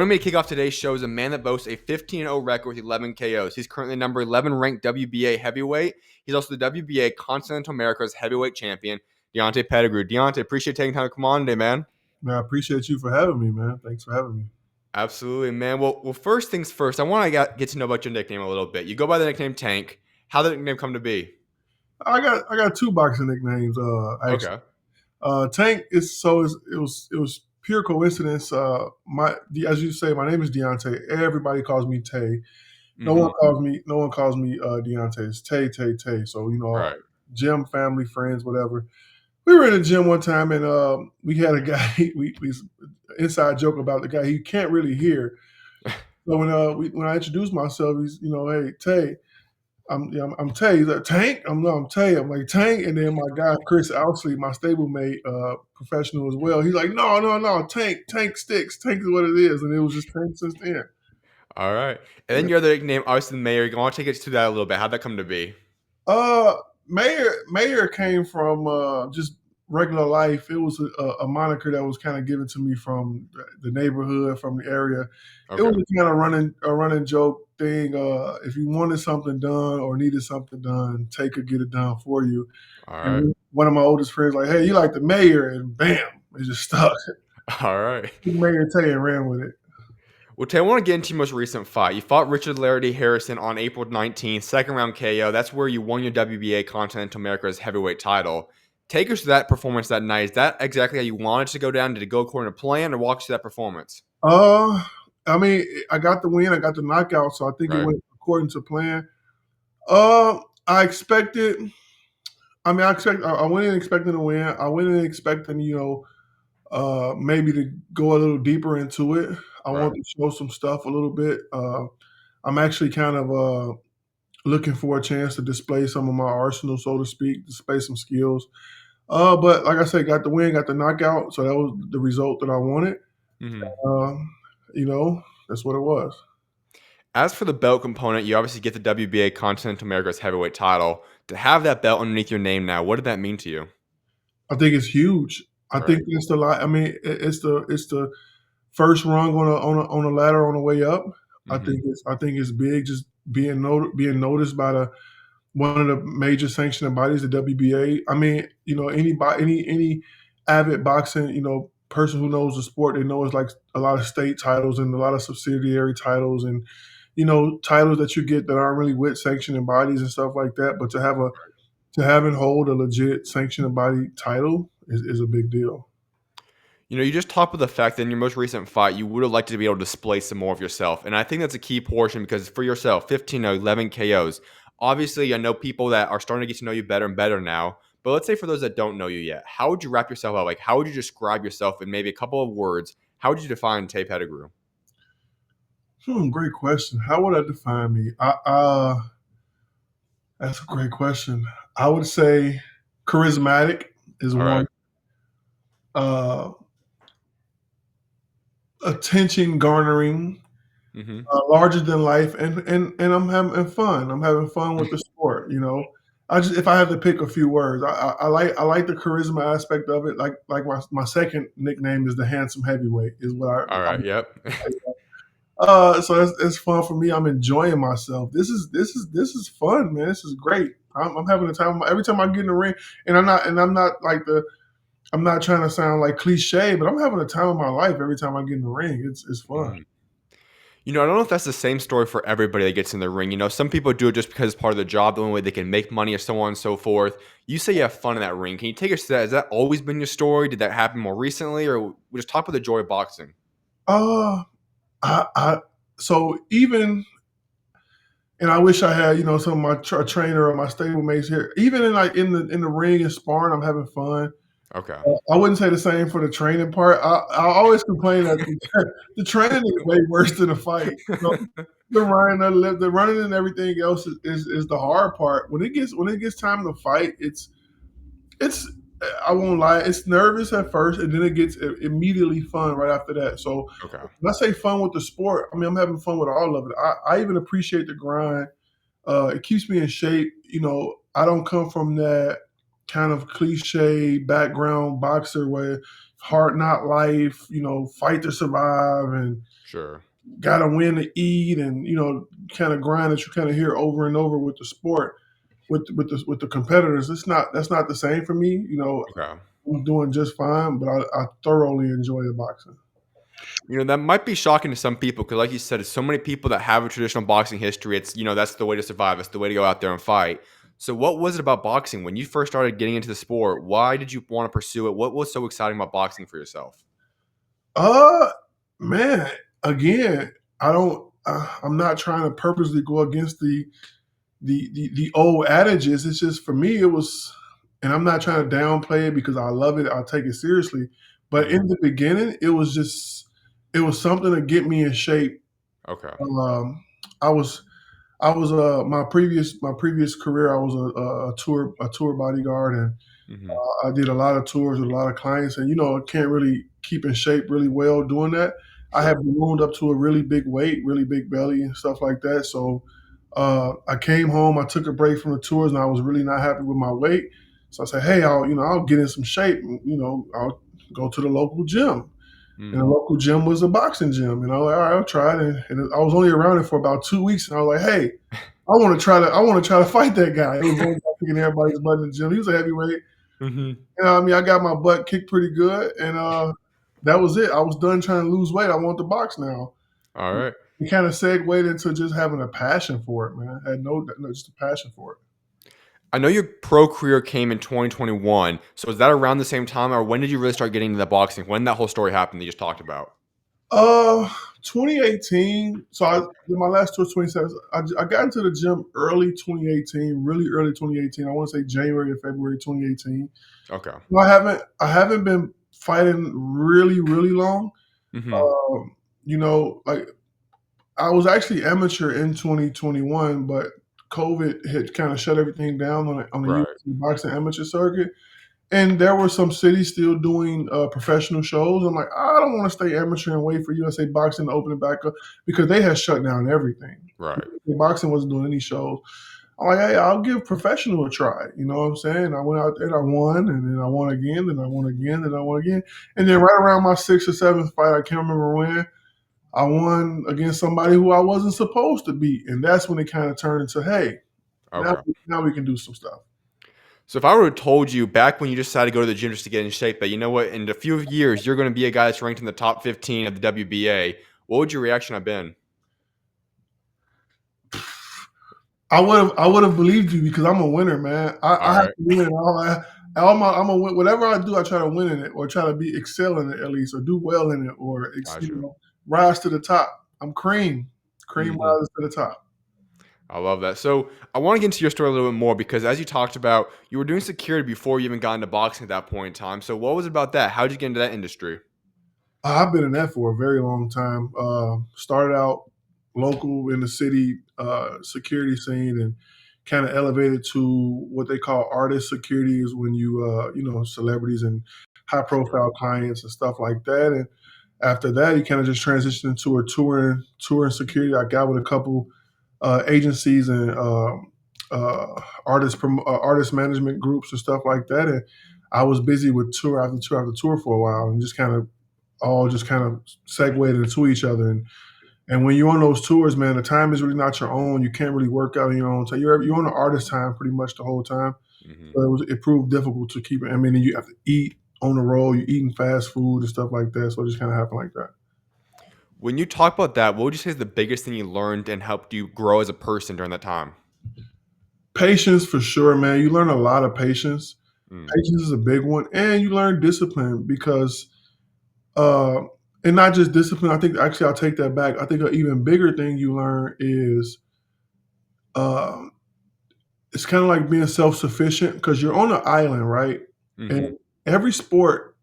Joining me to kick off today's show is a man that boasts a 15-0 record with 11 KOs. He's currently number 11 ranked WBA heavyweight. He's also the WBA Continental America's heavyweight champion, Deontae Pettigrew. Deontae, appreciate taking time to come on today, man. Man, I appreciate you for having me, man. Thanks for having me. Absolutely, man. Well, first things first, I want to get to know about your nickname a little bit. You go by the nickname Tank. How did the nickname come to be? I got two boxing nicknames. Actually, Okay. Tank it was pure coincidence. As you say, my name is Deontay. Everybody calls me Tay. No one calls me Deontay. It's Tay. So Right. gym, family, friends, whatever. We were in a gym one time and we had a guy. We inside joke about the guy. He can't really hear. So when I introduced myself, he's hey Tay. I'm Tay. He's like, Tank? I'm Tay. I'm like, Tank. And then my guy, Chris Ousley, my stablemate, professional as well, he's like, no, Tank sticks. Tank is what it is. And it was just Tank since then. All right. And then your other nickname, obviously the Mayor. You want to take us to that a little bit. How'd that come to be? Mayor came from just regular life. It was a moniker that was kind of given to me from the neighborhood, from the area. It Okay. was a kind of running joke thing. If you wanted something done or needed something done, Tay could get it done for you. All right. And one of my oldest friends like, hey, you like the mayor? And bam, it just stuck. All right. Mayor Tay and ran with it. Well, Tay, I want to get into your most recent fight. You fought Richard Larity Harrison on April 19th, second round KO. That's where you won your WBA Continental America's heavyweight title. Take us to that performance that night. Is that exactly how you wanted to go down? Did it go according to plan, or walk us through that performance? I mean, I got the win, I got the knockout, so I think it Right. went according to plan. I expected. I went in expecting to win. I went in expecting, maybe to go a little deeper into it. I Right. want to show some stuff a little bit. I'm actually kind of looking for a chance to display some of my arsenal, so to speak, display some skills. But like I said, got the win, got the knockout, so that was the result that I wanted. Mm-hmm. Um, that's what it was. As for the belt component, you obviously get the WBA Continental America's heavyweight title. To have that belt underneath your name now, what did that mean to you? I think it's huge. I Right. think it's the lot. I mean, it's the first rung on a ladder on the way up. Mm-hmm. I think it's big, just being noticed by the one of the major sanctioning bodies, the WBA. I mean, any avid boxing, person who knows the sport, they know it's like a lot of state titles and a lot of subsidiary titles and titles that you get that aren't really with sanctioning bodies and stuff like that. But to have and hold a legit sanctioning body title is a big deal. You just talked about the fact that in your most recent fight, you would have liked to be able to display some more of yourself. And I think that's a key portion because for yourself, 15 0, 11 KOs. Obviously, I know people that are starting to get to know you better and better now. But let's say for those that don't know you yet, how would you wrap yourself up? Like, how would you describe yourself in maybe a couple of words? How would you define Tay Pettigrew? Great question. How would I define me? That's a great question. I would say charismatic is All right. one. Uh, Attention garnering, Mm-hmm. larger than life, and I'm having fun. I'm having fun with the sport. I just if I have to pick a few words, I like the charisma aspect of it. Like my second nickname is the handsome heavyweight. Is what All right. Yep. so it's fun for me. I'm enjoying myself. This is fun, man. This is great. I'm having a time every time I get in the ring, and I'm not like I'm not trying to sound like cliche, but I'm having a time of my life every time I get in the ring. It's fun. Mhm. I don't know if that's the same story for everybody that gets in the ring. Some people do it just because it's part of the job, the only way they can make money, or so on and so forth. You say you have fun in that ring. Can you take us to that? Has that always been your story? Did that happen more recently, or we just talk about the joy of boxing? Uh, I so even and I wish I had some of my trainer or my stablemates here. Even in the ring and sparring, I'm having fun. Okay. I wouldn't say the same for the training part. I always complain that the training is way worse than the fight. The running and everything else is the hard part. When it gets time to fight, it's I won't lie, it's nervous at first, and then it gets immediately fun right after that. So Okay. when I say fun with the sport, I mean I'm having fun with all of it. I even appreciate the grind. It keeps me in shape. I don't come from that kind of cliche background boxer where hard not life, fight to survive and Sure. gotta win to eat and kind of grind that you kind of hear over and over with the sport with the competitors. That's not the same for me. Okay. I'm doing just fine, but I thoroughly enjoy the boxing. That might be shocking to some people because, like you said, so many people that have a traditional boxing history, that's the way to survive. It's the way to go out there and fight. So, what was it about boxing when you first started getting into the sport? Why did you want to pursue it? What was so exciting about boxing for yourself? Uh, Man, again, I don't. I'm not trying to purposely go against the old adages. It's just for me, it was, and I'm not trying to downplay it because I love it. I take it seriously. But Hmm. in the beginning, it was something to get me in shape. Okay. Um, I was my previous career. I was a tour bodyguard, and Hmm. I did a lot of tours with a lot of clients, and I can't really keep in shape really well doing that. I have Sure. ballooned up to a really big weight, really big belly, and stuff like that. So I came home, I took a break from the tours, and I was really not happy with my weight. So I said, "Hey, I'll get in some shape. And, I'll go to the local gym." And the Hmm. local gym was a boxing gym, and I was like, "All right, I'll try it." And I was only around it for about 2 weeks, and I was like, "Hey, I want to try to fight that guy." It was one guy kicking everybody's butt in the gym. He was a heavyweight. Hmm. I got my butt kicked pretty good, and that was it. I was done trying to lose weight. I want to box now. All right. It kind of segued into just having a passion for it, man. I had no just a passion for it. I know your pro career came in 2021. So, was that around the same time, or when did you really start getting into the boxing? When that whole story happened that you just talked about? Uh, 2018. So I Okay. did my last tour 27. I got into the gym early 2018, really early 2018. I want to say January or February 2018. Okay. I haven't been fighting really long. Hmm. Um, like I was actually amateur in 2021, but COVID had kind of shut everything down on the Right. UFC boxing amateur circuit. And there were some cities still doing professional shows. I'm like, I don't want to stay amateur and wait for USA Boxing to open it back up because they had shut down everything. Right. Boxing wasn't doing any shows. I'm like, hey, I'll give professional a try. You know what I'm saying? I went out there and I won, and then I won again, then I won again, then I won again. And then right around my sixth or seventh fight, I can't remember when, I won against somebody who I wasn't supposed to beat. And that's when it kind of turned into, hey, now, Okay. now we can do some stuff. So if I would have told you back when you just decided to go to the gym just to get in shape that you know what, in a few years you're going to be a guy that's ranked in the top 15 of the WBA, what would your reaction have been? I would have believed you because I'm a winner, man. I All have right. to win. I'm a win. Whatever I do, I try to win in it, or try to be excel in it at least, or do well in it, or Gotcha. rise to the top. I'm cream Hmm. rises to the top. I love that. So I want to get into your story a little bit more because as you talked about, you were doing security before you even got into boxing at that point in time. So what was it about that? How did you get into that industry? I've been in that for a very long time. Started out local in the city security scene, and kind of elevated to what they call artist security, is when celebrities and high Sure. profile clients and stuff like that. And after that, you kind of just transitioned into a touring security. I got with a couple agencies and artist management groups and stuff like that. And I was busy with tour after tour after tour for a while, and just kind of segued into each other. And when you're on those tours, man, the time is really not your own. You can't really work out on your own. So you're on the artist time pretty much the whole time. Hmm. So it proved difficult to keep it. I mean, you have to eat on the road. You're eating fast food and stuff like that. So it just kind of happened like that. When you talk about that, what would you say is the biggest thing you learned and helped you grow as a person during that time? Patience for sure, man. You learn a lot of patience. Mm. Patience is a big one, and you learn discipline because, uh, and not just discipline. I think actually I'll take that back. I think an even bigger thing you learn is, uh, it's kind of like being self sufficient because you're on an island, right? And Hmm. every sport,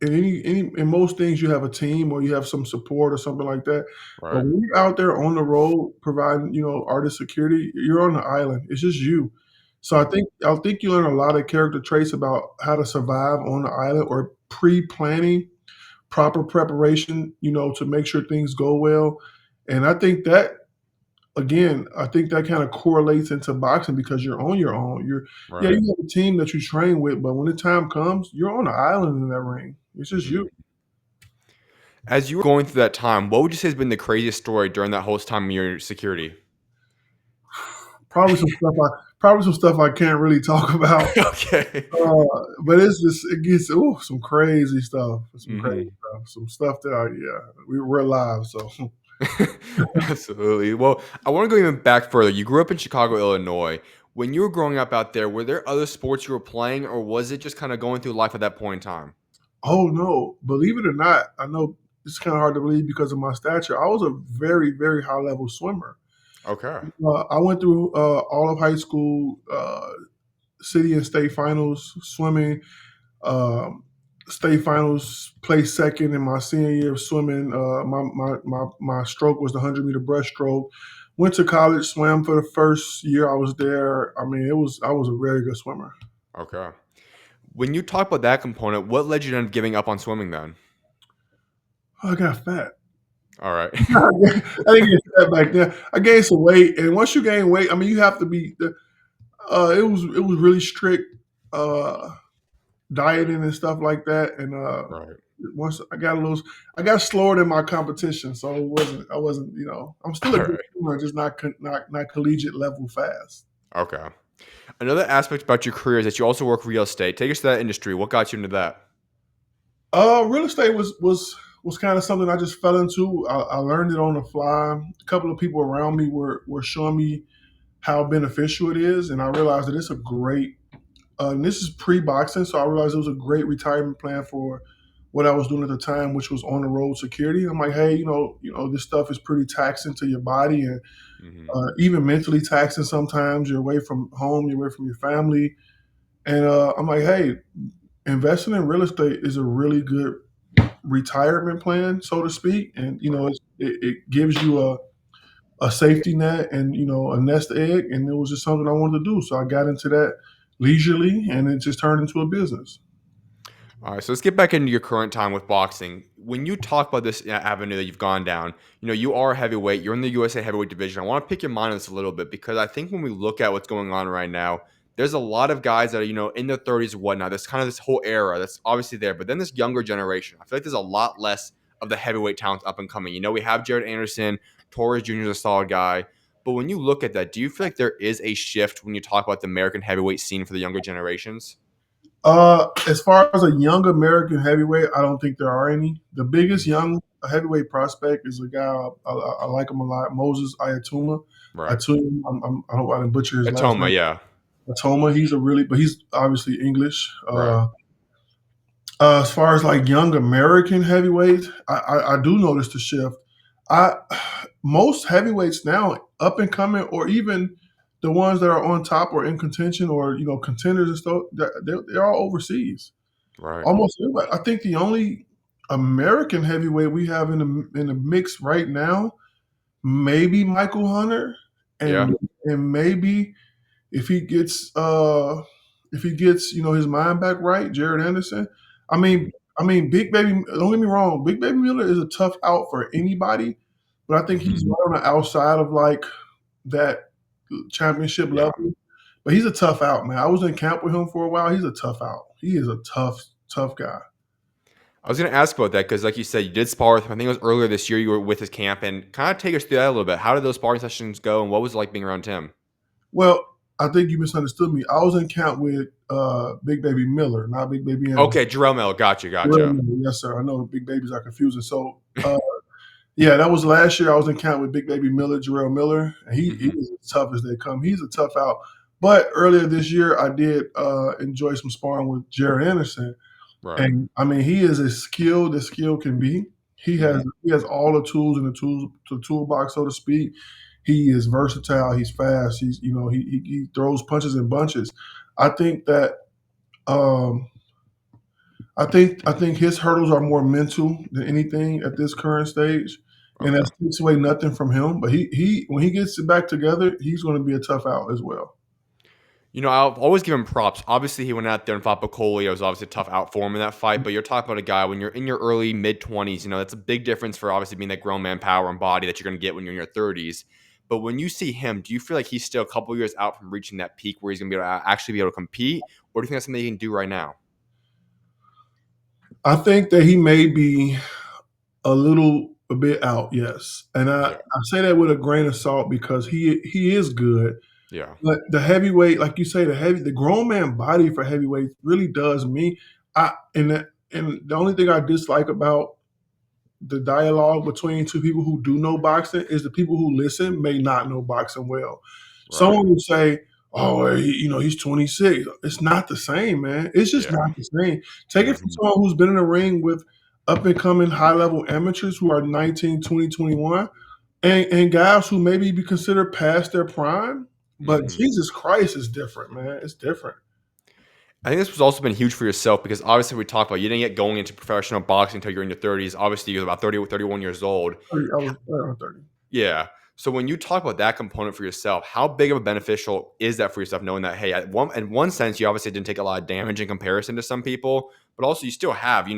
in most things, you have a team or you have some support or something like that. But Right. when you're out there on the road providing, artist security, you're on the island. It's just you. So I think you learn a lot of character traits about how to survive on the island, or pre-planning, proper preparation, to make sure things go well. And I think that kind of correlates into boxing because you're on your own. Yeah, Right. you have a team that you train with, but when the time comes, you're on an island in that ring. It's just Mhm. you. As you were going through that time, what would you say has been the craziest story during that whole time in your security? Probably some stuff I can't really talk about. Okay. But it gets some crazy stuff, Mhm. some stuff that we're alive. So Absolutely. Well, I want to go even back further. You grew up in Chicago, Illinois. When you were growing up out there, were there other sports you were playing, or was it just kind of going through life at that point in time? oh no, believe it or not, I know it's kind of hard to believe because of my stature. I was a very very high level swimmer. Okay. I went through all of high school, city and state finals swimming. Um, State finals, placed second in my senior year of swimming. My stroke was the 100-meter breaststroke. Went to college, swam for the first year I was there. I mean, I was a very good swimmer. Okay. When you talk about that component, what led you to end up giving up on swimming then? I got fat. All right. I didn't get fat back then. I gained some weight, and once you gain weight, I mean, you have to be. It was really strict uh, dieting and stuff like that, and Right. once I got slower than my competition, so I wasn't, I'm still a All good right. swimmer, just not collegiate level fast. Okay. Another aspect about your career is that you also work real estate. Take us to that industry. What got you into that? Real estate was kind of something I just fell into. I learned it on the fly. A couple of people around me were showing me how beneficial it is, and I realized that it's a great. And this is pre-boxing, so I realized it was a great retirement plan for what I was doing at the time, which was on the road security. I'm like, hey, this stuff is pretty taxing to your body and Hmm. even mentally taxing. Sometimes you're away from home, you're away from your family, and I'm like, hey, investing in real estate is a really good retirement plan, so to speak, and Right. it gives you a safety net and a nest egg, and it was just something I wanted to do. So I got into that leisurely, and it just turned into a business. All right, so let's get back into your current time with boxing. When you talk about this avenue that you've gone down, you are a heavyweight. You're in the USA heavyweight division. I want to pick your mind on this a little bit because I think when we look at what's going on right now, there's a lot of guys that are, in their 30s and whatnot. There's kind of this whole era that's obviously there, but then this younger generation, I feel like there's a lot less of the heavyweight talent up and coming. We have Jared Anderson, Torres Jr. is a solid guy. But when you look at that, do you feel like there is a shift when you talk about the American heavyweight scene for the younger generations? As far as a young American heavyweight, I don't think there are any. The biggest Mhm. young heavyweight prospect is a guy I like him a lot, Moses Ayatuma. Right. Ayatuma, I don't want to butcher his last Atoma, name. yeah. Ayatoma, but he's obviously English. Right. As far as like young American heavyweights, I do notice the shift. I Most heavyweights now, up and coming, or even the ones that are on top or in contention, or contenders and stuff, they're all overseas. Right. Almost everybody. I think the only American heavyweight we have in the mix right now, maybe Michael Hunter, Yeah. and maybe if he gets his mind back right, Jared Anderson. I Mhm. mean, Big Baby. Don't get me wrong, Big Baby Miller is a tough out for anybody, but I think he's Mhm. right on the outside of like that championship Yeah. level. But he's a tough out, man. I was in camp with him for a while. He's a tough out. He is a tough guy. I was gonna ask about that because, like you said, you did spar with him. I think it was earlier this year you were with his camp, and kind of take us through that a little bit. How did those sparring sessions go, and what was it like being around him? Well, I think you misunderstood me. I was in camp with Big Baby Miller, not Big Baby Anderson. Okay, Jarrell Miller. Gotcha. Real Gotcha. Miller, yes, sir. I know big babies are confusing. So, yeah, that was last year. I was in camp with Big Baby Miller, Jarrell Miller, and he Hmm. is as tough as they come. He's a tough out. But earlier this year, I did enjoy some sparring with Jared Anderson, Right. and I mean, he is as skilled as skill can be. Hmm. He has all the tools in the toolbox, so to speak. He is versatile. He's fast. He throws punches in bunches. I think that um, I think his hurdles are more mental than anything at this current stage, and that Okay. takes away nothing from him. But he when he gets it back together, he's going to be a tough out as well. I'll always give him props. Obviously, he went out there and fought Bacoli. It was obviously a tough out for him in that fight. But you're talking about a guy when you're in your early mid 20s. That's a big difference for obviously being that grown man power and body that you're going to get when you're in your 30s. But when you see him, do you feel like he's still a couple years out from reaching that peak where he's going to be able to actually be able to compete, or do you think that's something he can do right now? I think that he may be a bit out, yes, and I Yeah, I say that with a grain of salt because he is good, yeah, but the heavyweight, like you say, the grown man body for heavyweight really does me. And the only thing I dislike about the dialogue between two people who do know boxing is the people who listen may not know boxing well. right. Someone would say, "Oh, well, he's 26." It's not the same, man. It's just Yeah, not the same. Take it from mhm. someone who's been in the ring with up and coming high level amateurs who are 19, 20, 21, and guys who maybe be considered past their prime. But Mhm. Jesus Christ is different, man. It's different. I think this was also been huge for yourself because obviously we talked about you didn't get going into professional boxing until you're in your 30s. Obviously, you're about 30 or 31 years old. 30, I was around 30. Yeah. So when you talk about that component for yourself, how big of a beneficial is that for yourself, knowing that, hey, in one sense, you obviously didn't take a lot of damage in comparison to some people, but also you still have,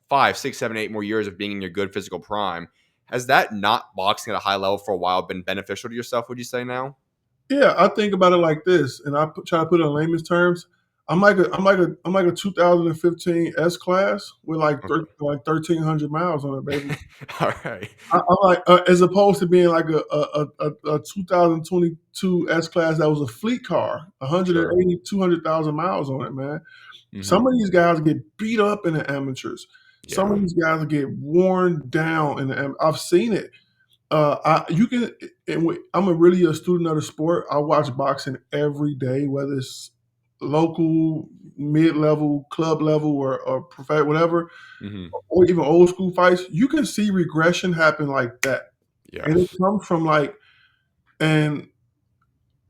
5, 6, 7, 8 more years of being in your good physical prime. Has that not boxing at a high level for a while been beneficial to yourself, would you say now? Yeah, I think about it like this, and try to put it in layman's terms. I'm like a 2015 S class with Okay. 1,300 miles on it, baby. All right. I'm like, as opposed to being like a 2022 S class that was a fleet car, Sure. 180, 200,000 miles on it, man. Some Hmm. of these guys get beat up in the amateurs. Some of Yeah. these guys get worn down in I've seen it. I you can I'm a really a student of the sport. I watch boxing every day, whether it's local, mid level, club level, or professional, whatever, Hmm. or even old school fights. You can see regression happen like that, and it Yes. comes from and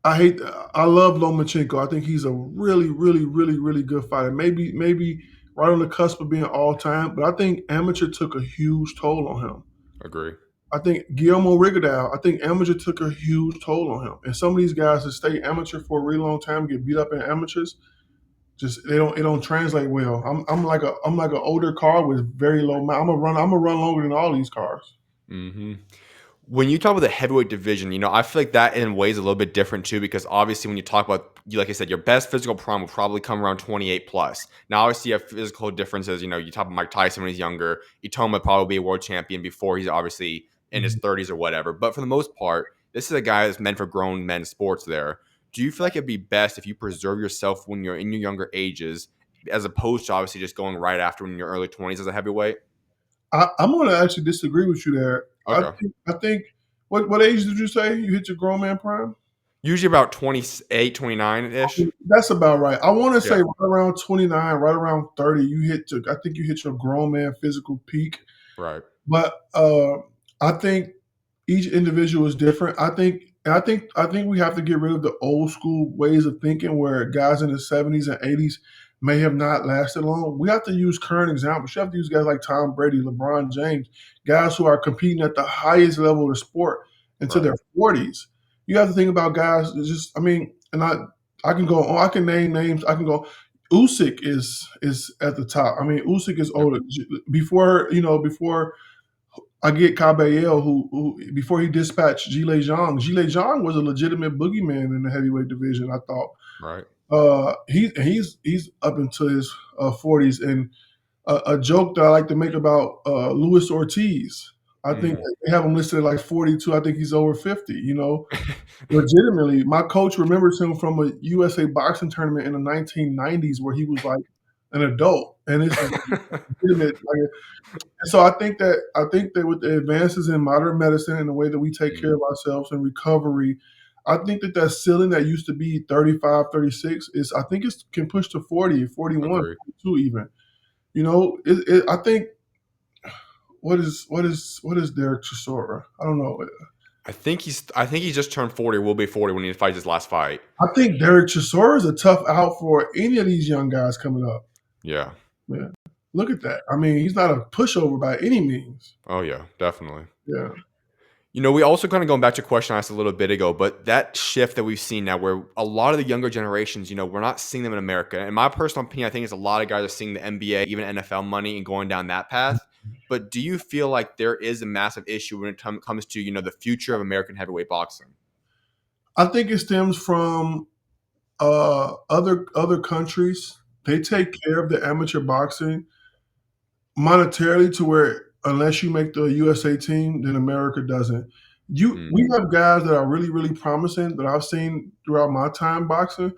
I hate. I love Lomachenko. I think he's a really, really, really, really good fighter. Maybe right on the cusp of being all time, but I think amateur took a huge toll on him. Agree. I think Guillermo Rigondeaux, I think amateur took a huge toll on him. And some of these guys that stay amateur for a really long time get beat up in amateurs. Just it don't translate well. I'm like an older car with very low. I'm gonna run longer than all these cars. Hmm. When you talk about the heavyweight division, I feel like that in ways a little bit different too, because obviously when you talk about, like I said, your best physical prime will probably come around 28 plus. Now, obviously, you have physical differences. You talk about Mike Tyson when he's younger. Itoma would probably be a world champion before he's obviously in his Mhm. 30s or whatever. But for the most part, this is a guy that's meant for grown men sports there. Do you feel like it'd be best if you preserve yourself when you're in your younger ages, as opposed to obviously just going right after when you're early 20s as a heavyweight? I'm gonna actually disagree with you there. Okay. I think what age did you say you hit your grown man prime? Usually about 28, 29 ish. That's about right. I want to say Yeah. right around 29, right around 30. I think you hit your grown man physical peak. Right. But I think each individual is different. I think we have to get rid of the old school ways of thinking where guys in the 70s and 80s may have not lasted long. We have to use current examples. You have to use guys like Tom Brady, LeBron James, guys who are competing at the highest level of the sport into Right. their 40s. You have to think about guys that just I mean, and I can go on, I can name names, I can go Usyk is at the top. I mean, Usyk is Yep. older. Before I get Caballero, who before he dispatched Gile Zhang. Gile Zhang was a legitimate boogeyman in the heavyweight division. I thought Right. he's up into his 40s. And a joke that I like to make about Luis Ortiz. I think Mhm. they have him listed at like 42. I think he's over 50. Legitimately, my coach remembers him from a USA boxing tournament in the 1990s where he was like an adult, and this is legitimate. Like, and so I think that with the advances in modern medicine and the way that we take care Mhm. of ourselves and recovery, I think that ceiling that used to be 35, 36 is I think it can push to 40, 41, Agree. 42 even. I think what is Derek Chisora? I don't know. I think he's just turned 40, will be 40 when he fights his last fight. I think Derek Chisora is a tough out for any of these young guys coming up. Yeah. Yeah. Look at that. I mean, he's not a pushover by any means. Oh, yeah, definitely. Yeah. We also kind of going back to a question I asked a little bit ago, but that shift that we've seen now where a lot of the younger generations, we're not seeing them in America. In my personal opinion, I think it's a lot of guys are seeing the NBA, even NFL money and going down that path. But do you feel like there is a massive issue when it comes to, the future of American heavyweight boxing? I think it stems from other countries. They take care of the amateur boxing monetarily to where unless you make the USA team, then America doesn't. We Mm, have guys that are really, really promising that I've seen throughout my time boxing.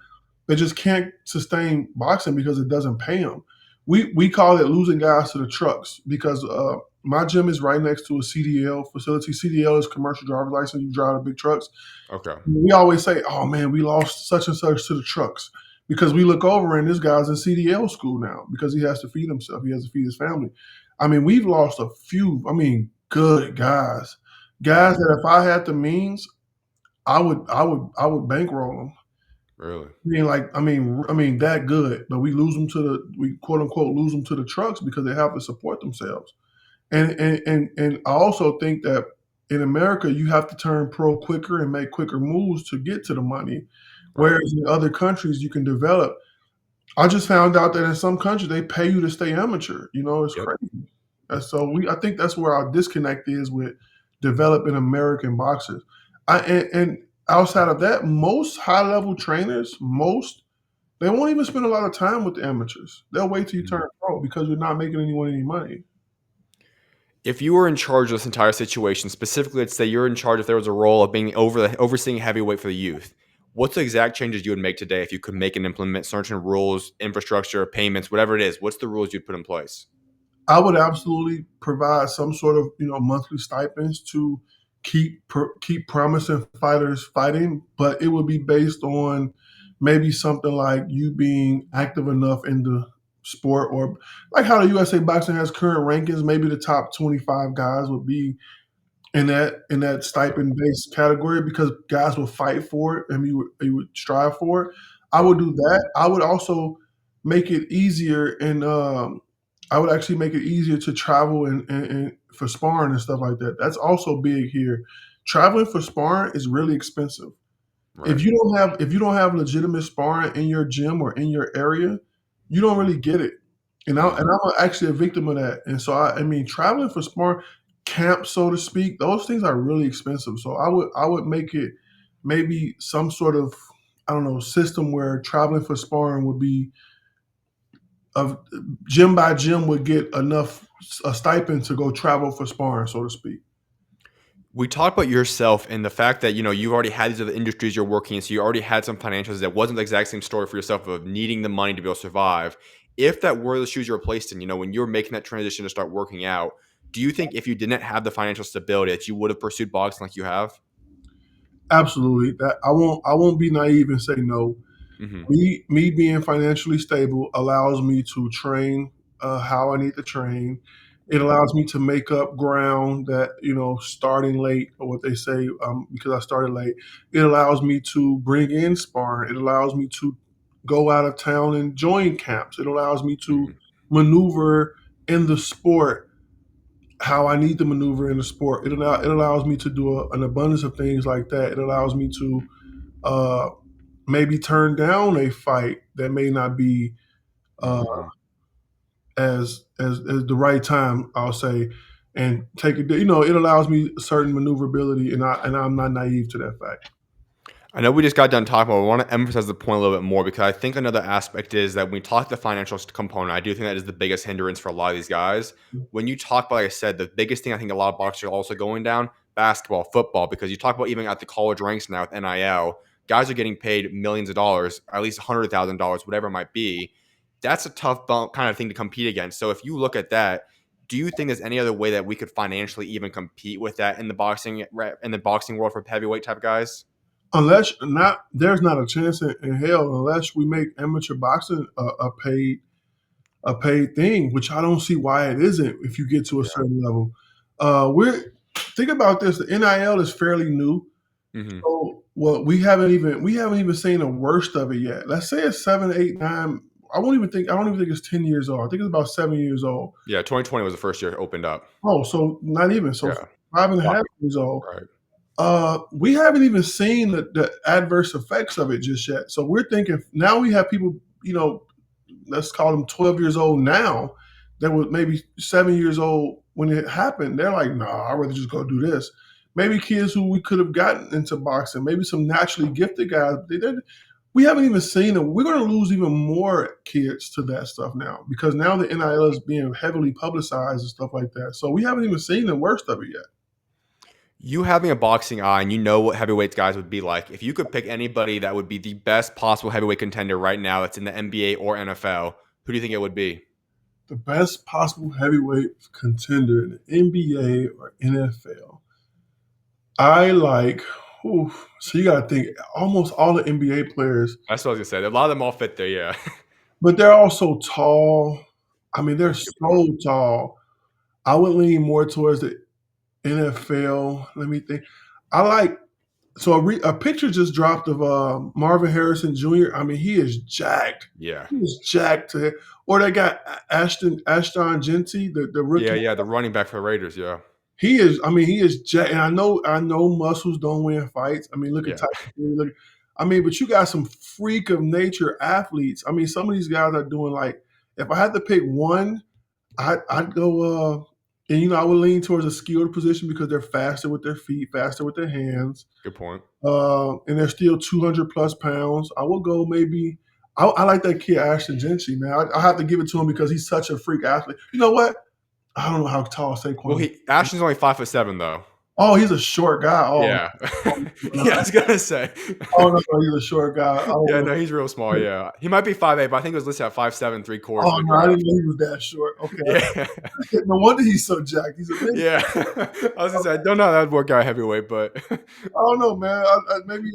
They just can't sustain boxing because it doesn't pay them. We call it losing guys to the trucks because my gym is right next to a CDL facility. CDL is commercial driver's license. You drive the big trucks. okay. We always say, "Oh man, we lost such and such to the trucks," because we look over and this guy's in CDL school now because he has to feed himself. He has to feed his family. I mean, we've lost a few. I mean, good guys, guys Mm, that if I had the means, I would bankroll them. really? I mean that good, but we quote unquote lose them to the trucks because they have to support themselves. And I also think that in America, you have to turn pro quicker and make quicker moves to get to the money, Right. whereas in other countries, you can develop. I just found out that in some countries, they pay you to stay amateur. You know, it's Yep. crazy. And so I think that's where our disconnect is with developing American boxers. And outside of that, most high level trainers, they won't even spend a lot of time with the amateurs. They'll wait till you Mm. turn pro because you're not making anyone any money. If you were in charge of this entire situation, specifically, let's say you're in charge, if there was a role of being overseeing heavyweight for the youth, what's the exact changes you would make today if you could make and implement certain rules, infrastructure, payments, whatever it is? What's the rules you'd put in place? I would absolutely provide some sort of monthly stipends to keep promising fighters fighting, but it would be based on maybe something like you being active enough in the sport, or like how the USA Boxing has current rankings. Maybe the top 25 guys would be in that Okay. stipend based category because guys will fight for it and you would strive for it. I would Right. do that. I would also make it easier and I would actually make it easier to travel and for sparring and stuff like that. That's also big here. Traveling for sparring is really expensive. Right. If you don't have legitimate sparring in your gym or in your area, you don't really get it. Mm, I'm actually a victim of that. And so I mean traveling for sparring camp, so to speak, those things are really expensive. So I would make it maybe some sort of I don't know system where traveling for sparring would be of gym by gym would get enough a stipend to go travel for sparring, so to speak. we talked about yourself and the fact that you already had these other industries you're working in, so you already had some financials. That wasn't the exact same story for yourself of needing the money to be able to survive. If that were the shoes you were placed in, when you were making that transition to start working out, do you think if you didn't have the financial stability that you would have pursued boxing like you have? Absolutely. That I won't be naive and say no. Hmm. Me being financially stable allows me to train how I need to train. It Hmm. allows me to make up ground that starting late or what they say because I started late. It allows me to bring in sparring. It allows me to go out of town and join camps. It allows me to Hmm. maneuver in the sport how I need to maneuver in the sport. It allows me to do an abundance of things like that. It allows me to uh, maybe turn down a fight that may not be uh, Hmm. as the right time, I'll say, and take it. It allows me certain maneuverability, and I'm not naive to that fact. I know we just got done talking about. I want to emphasize the point a little bit more because I think another aspect is that when we talk the financial component, I do think that is the biggest hindrance for a lot of these guys. When you talk about, like I said, the biggest thing I think a lot of boxers are also going down basketball, football, because you talk about even at the college ranks now with NIL, guys are getting paid millions of dollars, at least $100,000, whatever it might be. That's a tough kind of thing to compete against. So if you look at that, do you think there's any other way that we could financially even compete with that in the boxing world for heavyweight type guys? Unless not, there's not a chance in hell unless we make amateur boxing a paid thing, which I don't see why it isn't. If you get to a Yeah. certain level, we're think about this. The NIL is fairly new. Hmm. So, well, we haven't even seen the worst of it yet. Let's say it's 7, 8, 9. I don't even think it's 10 years old. I think it's about 7 years old. Yeah, 2020 was the first year it opened up. Oh, so not even so Yeah. 5 and a Wow. half years old. Right. We haven't even seen the adverse effects of it just yet. So we're thinking now we have people, let's call them 12 years old now, that was maybe 7 years old when it happened. They're like, nah, I'd rather just go do this. Maybe kids who we could have gotten into boxing, maybe some naturally gifted guys. We haven't even seen them. We're going to lose even more kids to that stuff now because now the NIL is being heavily publicized and stuff like that. So we haven't even seen the worst of it yet. You having a boxing eye and you know what heavyweight guys would be like. If you could pick anybody that would be the best possible heavyweight contender right now that's in the NBA or NFL, who do you think it would be? The best possible heavyweight contender in the NBA or NFL. I like, so you got to think almost all the NBA players, That's what I was gonna say. A lot of them all fit there, yeah. but they're also tall. I mean, they're That's a good point. so tall. I would lean more towards the NFL. Let me think. I like so a picture just dropped of Marvin Harrison Jr. I mean, he is jacked. Yeah. He is jacked. Or they got Ashton Genty, the Yeah, rookie. yeah. The running back for the Raiders, yeah. He is. I mean, he is jacked. And I know muscles don't win fights. I mean, look at Yeah. Tyson Fury. Look. I mean, but you got some freak of nature athletes. I mean, some of these guys are doing like. If I had to pick one, I'd go. And I would lean towards a skilled position because they're faster with their feet, faster with their hands. Good point. And they're still 200 plus pounds. I will go maybe. I like that kid Ashton Genty, man. I have to give it to him because he's such a freak athlete. You know what? I don't know how tall Well, Saquon is. Ashton's only 5'7" though. Oh, he's a short guy. Oh, Yeah. no, Yeah, I was gonna say. oh no, he's a short guy. Oh, Yeah, no. no, he's real small, yeah. He might be 5'8", but I think it was listed at 5'7", 3/4 Oh for the no, I didn't draft. know he was that short. Okay, Yeah. no wonder he's so jacked. He's a big. Yeah. I was gonna say, I don't know how that'd work out heavyweight, but I don't know, man. Maybe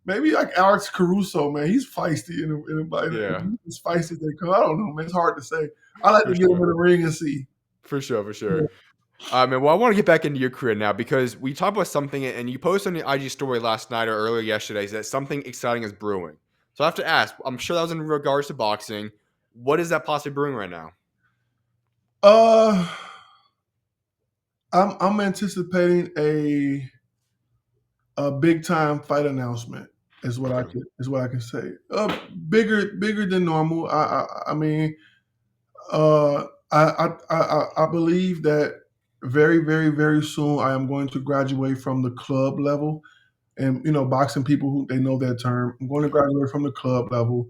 maybe like Alex Caruso, man. He's feisty yeah, as feisty as they come. I don't know, man. It's hard to say. I like for to get him sure. in the ring and see. For sure, for Yeah. sure. And well, I want to get back into your career now because we talked about something, and you posted on your IG story last night or earlier yesterday that something exciting is brewing. So I have to ask. I'm sure that was in regards to boxing. What is that possibly brewing right now? Uh, I'm anticipating a big time fight announcement Okay. is what I can say. Bigger than normal. I mean, uh, I believe that very very very soon I am going to graduate from the club level, and boxing people who they know that term. I'm going to graduate from the club level,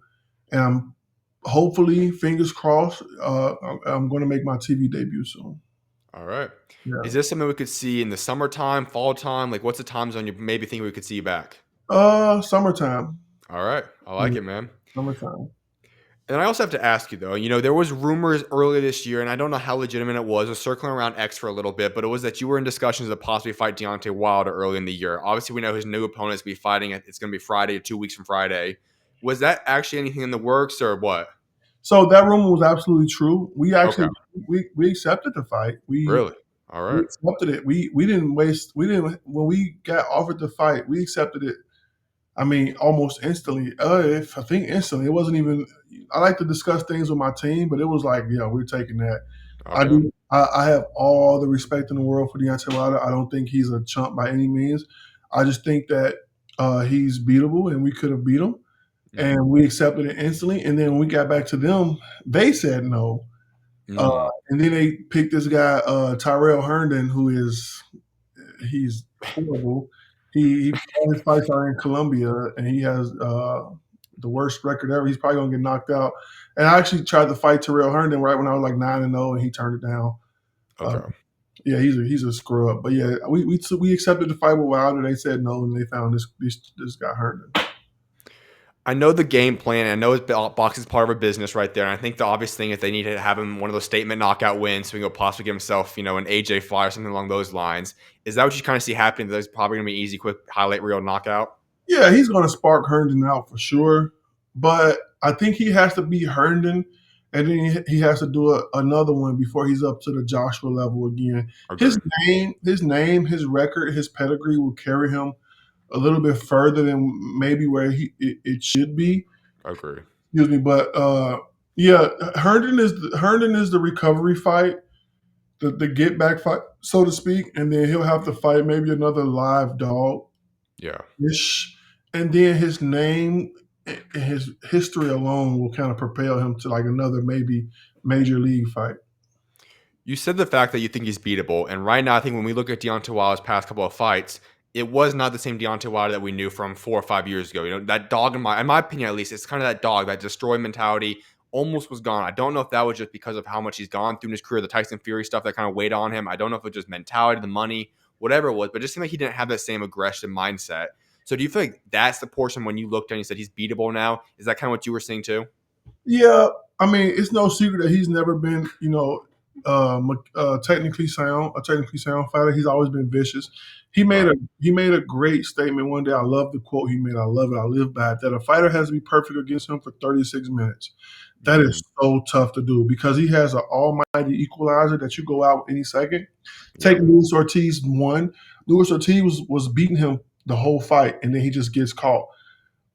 and I'm hopefully fingers crossed. I'm going to make my TV debut soon. All right. Yeah. Is this something we could see in the summertime, fall time? Like, what's the time zone you maybe think we could see you back? Summertime. All right. I like Yeah, it, man. summertime. And I also have to ask you though, there was rumors earlier this year, and I don't know how legitimate it was circling around X for a little bit, but it was that you were in discussions to possibly fight Deontay Wilder early in the year. Obviously, we know his new opponent's gonna be fighting. It's gonna be Friday, 2 weeks from Friday. Was that actually anything in the works or what? So that rumor was absolutely true. We Okay, actually we accepted the fight. really? All We right. accepted it. We didn't waste. We didn't when we got offered the fight. We accepted it. I mean, almost instantly. If I think instantly, it wasn't even. I like to discuss things with my team, but it was like, yeah, we're taking that. I Okay. do. I have all the respect in the world for Deontay Wilder. I don't think he's a chump by any means. I just think that he's beatable, and we could have beat him. Hmm. And we accepted it instantly. And then when we got back to them, they said no. Uh, Mm. and then they picked this guy, Tyrell Herndon, he's horrible. All his fights are in Colombia, and he has the worst record ever. He's probably gonna get knocked out. And I actually tried to fight Tyrell Herndon right when I was like 9-0, and he turned it down. Uh, Okay. yeah, he's a screw up. But yeah, we accepted the fight with Wilder. They said no, and they found this guy Herndon. I know the game plan. I know boxing is part of a business right there. And I think the obvious thing is they need to have him one of those statement knockout wins so he can go possibly give himself, an AJ fly or something along those lines. Is that what you kind of see happening? That's probably going to be easy, quick, highlight reel knockout? Yeah, he's going to spark Herndon out for sure. But I think he has to beat Herndon, and then he has to do another one before he's up to the Joshua level again. His Agree. his record, his pedigree will carry him a little bit further than maybe where it should be. Agree. Excuse me, but yeah, Herndon is the recovery fight, the get back fight, so to speak, and then he'll have to fight maybe another live dog Yeah. ish, and then his name and his history alone will kind of propel him to like another maybe major league fight. You said the fact that you think he's beatable. And right now, I think when we look at Deontay Wilder's past couple of fights, it was not the same Deontay Wilder that we knew from 4 or 5 years ago. That dog in my opinion at least, it's kind of that dog, that destroy mentality almost was gone. I don't know if that was just because of how much he's gone through in his career, the Tyson Fury stuff that kind of weighed on him. I don't know if it was just mentality, the money, whatever it was, but it just seemed like he didn't have that same aggressive mindset. So do you feel like that's the portion when you looked at and you said he's beatable now? Is that kind of what you were seeing too? Yeah, I mean, it's no secret that he's never been, a technically sound fighter. He's always been vicious. He made Right. a he made a great statement one day. I love the quote he made. I love it. I live by it. That a fighter has to be perfect against him for 36 minutes. That Hmm. is so tough to do because he has an almighty equalizer that you go out any second. Take Yep. Luis Ortiz one. Luis Ortiz was beating him the whole fight, and then he just gets caught.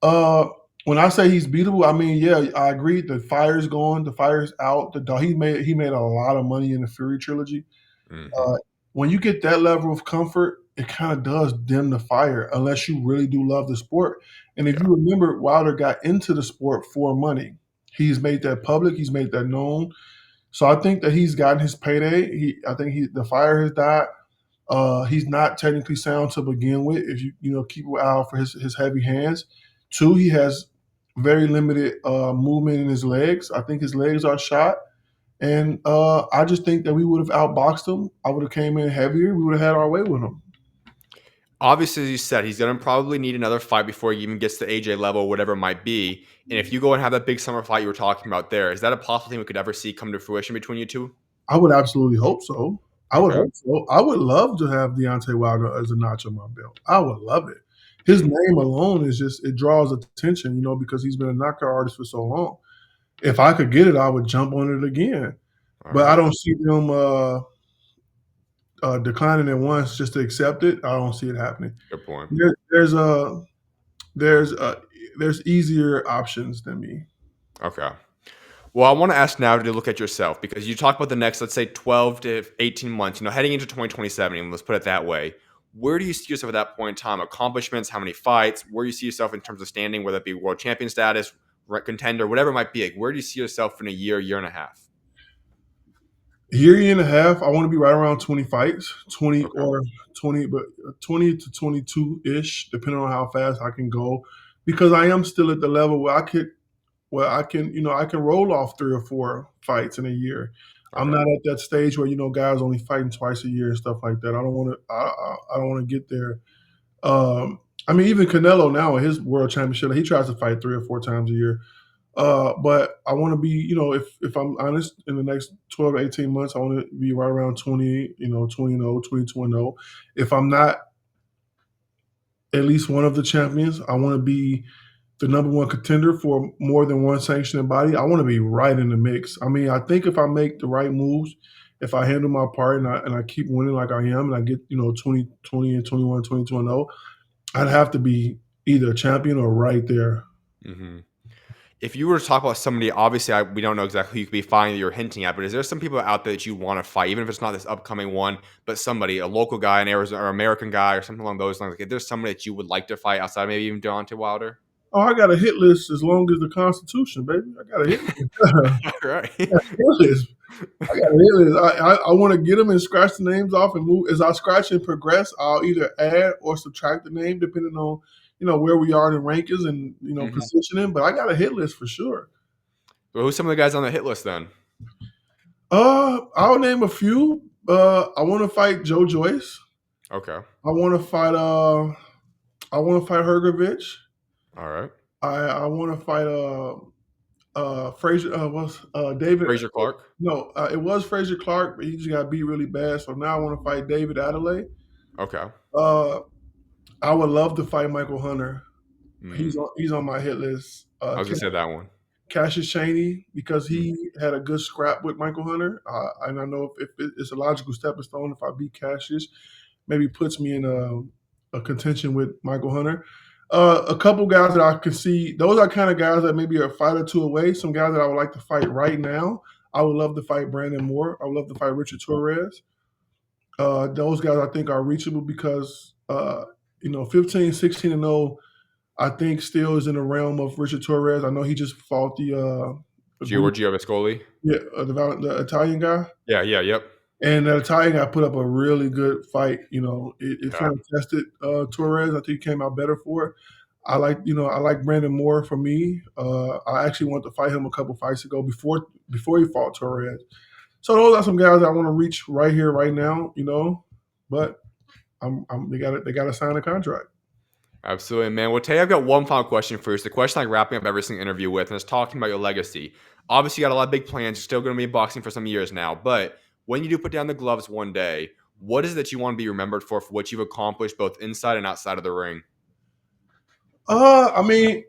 Uh, when I say he's beatable, I mean, yeah, I agree. The fire's gone, the fire's out. The dog, he made a lot of money in the Fury trilogy. Hmm. Uh, when you get that level of comfort, it kind of does dim the fire unless you really do love the sport. And if Yeah. you remember, Wilder got into the sport for money. He's made that public. He's made that known. So I think that he's gotten his payday. I think the fire has died. He's not technically sound to begin with. If you keep an eye out for his heavy hands. Two, he has very limited movement in his legs. I think his legs are shot, and I just think that we would have outboxed him. I would have came in heavier. We would have had our way with him. Obviously, as you said, he's going to probably need another fight before he even gets to AJ level, whatever it might be. And if you go and have that big summer fight you were talking about there, is that a possible thing we could ever see come to fruition between you two? I would absolutely hope so. I would Okay. hope so. I would love to have Deontay Wilder as a notch on my belt. I would love it. His Mhm. name alone is just it draws attention, because he's been a knockout artist for so long. If I could get it, I would jump on it again. All But I right. don't see them declining it once just to accept it. I don't see it happening. Good point. There, there's a there's there's easier options than me. Okay. Well, I want to ask now to look at yourself because you talk about the next, let's say, 12 to 18 months, heading into 2027, and let's put it that way. Where do you see yourself at that point in time? Accomplishments, how many fights? Where do you see yourself in terms of standing, whether it be world champion status, contender, whatever it might be? Like, where do you see yourself in a year, year and a half? Year and a half, I want to be right around 20 fights, 20 Okay. or 20, but 20 to 22 ish, depending on how fast I can go, because I am still at the level where I can roll off 3 or 4 fights in a year. I'm Okay. not at that stage where guys only fighting twice a year and stuff like that. I don't want to. I don't want to get there. I mean, even Canelo now in his world championship, he tries to fight 3 or 4 times a year. But I want to be, if I'm honest, in the next 12 to 18 months, I want to be right around 20, 20 and 0, 22 and 0. If I'm not at least one of the champions, I want to be the number one contender for more than one sanctioning body. I want to be right in the mix. I mean, I think if I make the right moves, if I handle my part and I keep winning like I am, and I get 20, 20 and 21, 22 and 0, I'd have to be either a champion or right there. Hmm. If you were to talk about somebody, obviously we don't know exactly who you could be fighting that you're hinting at, but is there some people out there that you want to fight, even if it's not this upcoming one, but somebody, a local guy in Arizona or American guy or something along those lines? Like, if there's somebody that you would like to fight outside, maybe even Deontay Wilder? Oh, I got a hit list as long as the Constitution, baby. I got a hit list. All right. I got a hit list. I got a hit list. I want to get them and scratch the names off and move. As I scratch and progress, I'll either add or subtract the name depending on where we are in the rankings and Hmm. positioning. But I got a hit list for sure. Well, who's some of the guys on the hit list then? I'll name a few. I want to fight Joe Joyce. Okay. I want to fight. I want to fight Hergovich. All right. I want to fight. Frazier was David. Fraser Clark. No, it was Frazier Clark, but he just got beat really bad. So now I want to fight David Adelaide. Okay. Uh, I would love to fight Michael Hunter. Hmm. He's on my hit list. I was gonna say that one. Cassius Chaney because Mhm. he had a good scrap with Michael Hunter, and I know if it's a logical stepping stone if I beat Cassius, maybe puts me in a contention with Michael Hunter. A couple guys that I can see, those are kind of guys that maybe are a fight or two away. Some guys that I would like to fight right now. I would love to fight Brandon Moore. I would love to fight Richard Torres. Those guys I think are reachable because 15, 16 and 0, I think still is in the realm of Richard Torres. I know he just fought the Giorgio Viscoli. the Italian guy. Yeah. Yeah. Yep. And Italian put up a really good fight. It Yeah. kind of tested Torres. I think he came out better for it. I like Brandon Moore for me. I actually wanted to fight him a couple fights ago before he fought Torres. So those are some guys that I want to reach right here, right now. But they got to sign a contract. Absolutely, man. Well, Tay, I've got one final question for you. It's the question I wrapping up every single interview with, and it's talking about your legacy. Obviously, you got a lot of big plans. You're still going to be in boxing for some years now. But when you do put down the gloves one day, what is it that you want to be remembered for what you've accomplished both inside and outside of the ring? I mean,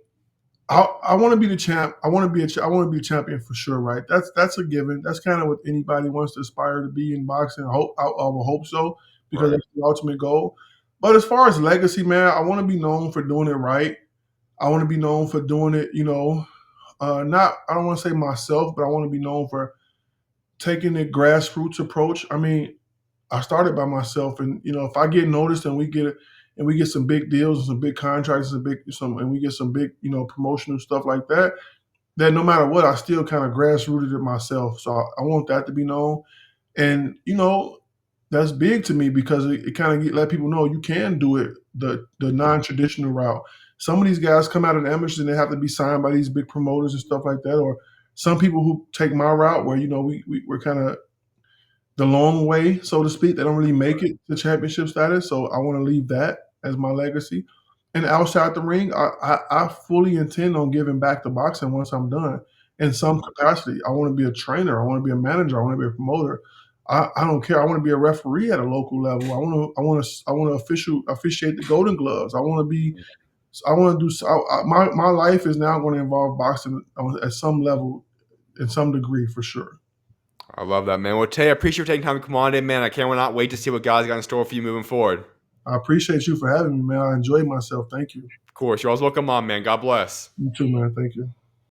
I want to be the champ. I want to be a champion for sure, right? That's a given. That's kind of what anybody wants to aspire to be in boxing. I will hope so because Right. that's the ultimate goal. But as far as legacy, man, I want to be known for doing it right. I want to be known for doing it, not I don't want to say myself, but I want to be known for taking the grassroots approach. I mean, I started by myself, and if I get noticed and we get some big deals and some big contracts and we get some big promotional stuff like that, then no matter what, I still kind of grassrooted it myself. So I want that to be known, and that's big to me because it kind of let people know you can do it the non-traditional route. Some of these guys come out of the amateurs and they have to be signed by these big promoters and stuff like that, or some people who take my route where we're kind of the long way, so to speak. They don't really make it to championship status. So I want to leave that as my legacy. And outside the ring, I fully intend on giving back to boxing once I'm done in some capacity. I want to be a trainer. I want to be a manager. I want to be a promoter. I don't care. I want to be a referee at a local level. I want to officiate the Golden Gloves. I want to be. I want to do. My life is now going to involve boxing at some level, in some degree, for sure. I love that, man. Well, Tay, I appreciate you taking time to come on in, man. I cannot wait to see what guys got in store for you moving forward. I appreciate you for having me, man. I enjoyed myself. Thank you. Of course, you're always welcome on, man. God bless. You too, man. Thank you.